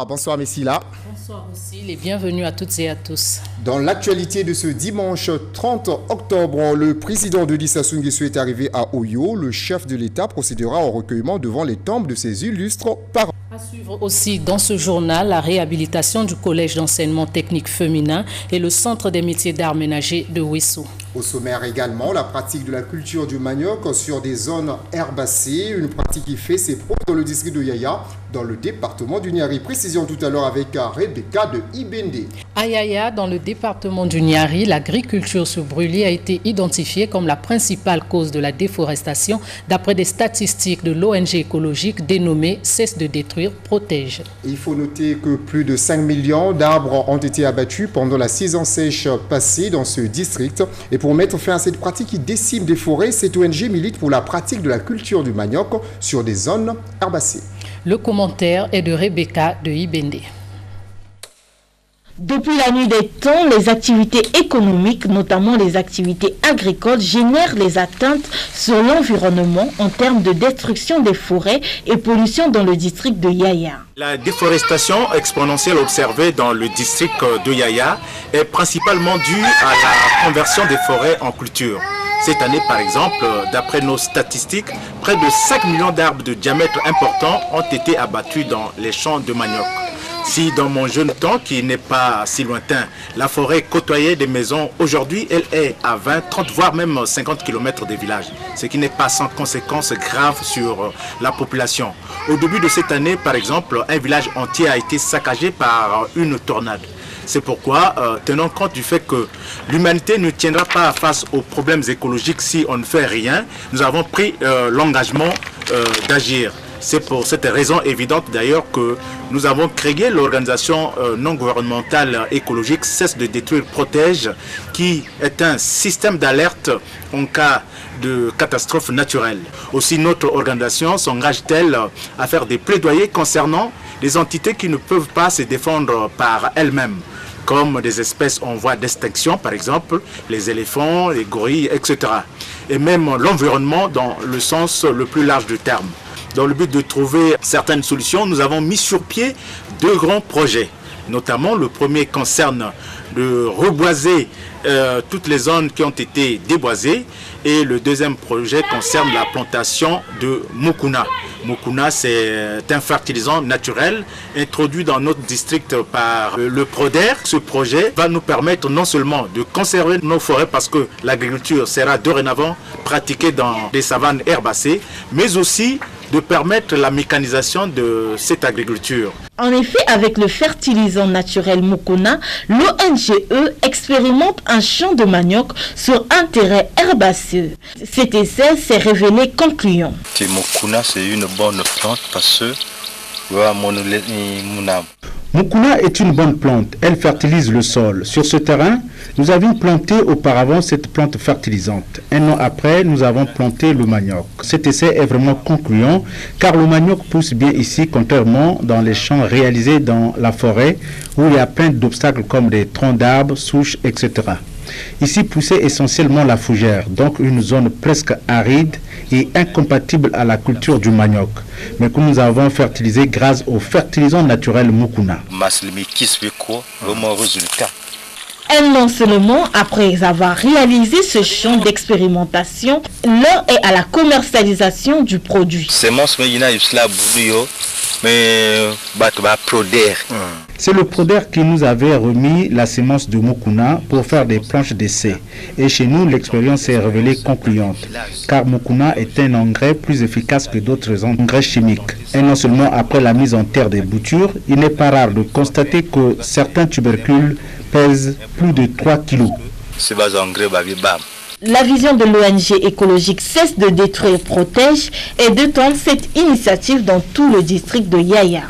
bonsoir Messila. Bonsoir aussi et bienvenue à toutes et à tous. Dans l'actualité de ce dimanche 30 octobre, le président de Sassou Nguesso est arrivé à Oyo. Le chef de l'État procédera au recueillement devant les tombes de ses illustres parents. À suivre aussi dans ce journal la réhabilitation du collège d'enseignement technique féminin et le centre des métiers d'art ménager de Ouessou. Au sommaire également, la pratique de la culture du manioc sur des zones herbacées, une pratique qui fait ses preuves dans le district de Yaya, dans le département du Niari. Précision tout à l'heure avec Rebecca de Ibende. À Yaya, dans le département du Niari, l'agriculture sur brûlis a été identifiée comme la principale cause de la déforestation d'après des statistiques de l'ONG écologique dénommée Cesse de détruire, protège. Il faut noter que plus de 5 millions d'arbres ont été abattus pendant la saison sèche passée dans ce district. Et pour mettre fin à cette pratique qui décime des forêts, cette ONG milite pour la pratique de la culture du manioc sur des zones herbacées. Le commentaire est de Rebecca de Ibende. Depuis la nuit des temps, les activités économiques, notamment les activités agricoles, génèrent les atteintes sur l'environnement en termes de destruction des forêts et pollution dans le district de Yaya. La déforestation exponentielle observée dans le district de Yaya est principalement due à la conversion des forêts en culture. Cette année, par exemple, d'après nos statistiques, près de 5 millions d'arbres de diamètre important ont été abattus dans les champs de manioc. Si dans mon jeune temps, qui n'est pas si lointain, la forêt côtoyait des maisons, aujourd'hui elle est à 20, 30, voire même 50 km des villages, ce qui n'est pas sans conséquences graves sur la population. Au début de cette année, par exemple, un village entier a été saccagé par une tornade. C'est pourquoi, tenant compte du fait que l'humanité ne tiendra pas face aux problèmes écologiques si on ne fait rien, nous avons pris l'engagement d'agir. C'est pour cette raison évidente d'ailleurs que nous avons créé l'organisation non gouvernementale écologique Cesse de détruire, protège, qui est un système d'alerte en cas de catastrophe naturelle. Aussi, notre organisation s'engage-t-elle à faire des plaidoyers concernant les entités qui ne peuvent pas se défendre par elles-mêmes, comme des espèces en voie d'extinction, par exemple les éléphants, les gorilles, etc. Et même l'environnement dans le sens le plus large du terme. Dans le but de trouver certaines solutions, nous avons mis sur pied 2 grands projets. Notamment, le premier concerne de reboiser toutes les zones qui ont été déboisées. Et le deuxième projet concerne la plantation de Mukuna. Mukuna, c'est un fertilisant naturel introduit dans notre district par le PRODER. Ce projet va nous permettre non seulement de conserver nos forêts parce que l'agriculture sera dorénavant pratiquée dans des savanes herbacées, mais aussi de permettre la mécanisation de cette agriculture. En effet, avec le fertilisant naturel Mukuna, l'ONGE expérimente un champ de manioc sur un terrain herbaceux. Cet essai s'est révélé concluant. Mukuna, c'est une bonne plante parce que Mukuna est une bonne plante, elle fertilise le sol. Sur ce terrain, nous avions planté auparavant cette plante fertilisante. Un an après, nous avons planté le manioc. Cet essai est vraiment concluant car le manioc pousse bien ici, contrairement dans les champs réalisés dans la forêt où il y a plein d'obstacles comme des troncs d'arbres, souches, etc. Ici poussait essentiellement la fougère, donc une zone presque aride et incompatible à la culture du manioc, mais que nous avons fertilisé grâce au fertilisant naturel Mukuna. Un an seulement après avoir réalisé ce champ d'expérimentation, l'heure est à la commercialisation du produit. C'est le PRODER qui nous avait remis la semence de Mukuna pour faire des planches d'essai. Et chez nous, l'expérience s'est révélée concluante, car Mukuna est un engrais plus efficace que d'autres engrais chimiques. Et non seulement après la mise en terre des boutures, il n'est pas rare de constater que certains tubercules pèsent plus de 3 kilos. La vision de l'ONG écologique Cesse de détruire, protège est de tendre cette initiative dans tout le district de Yaya.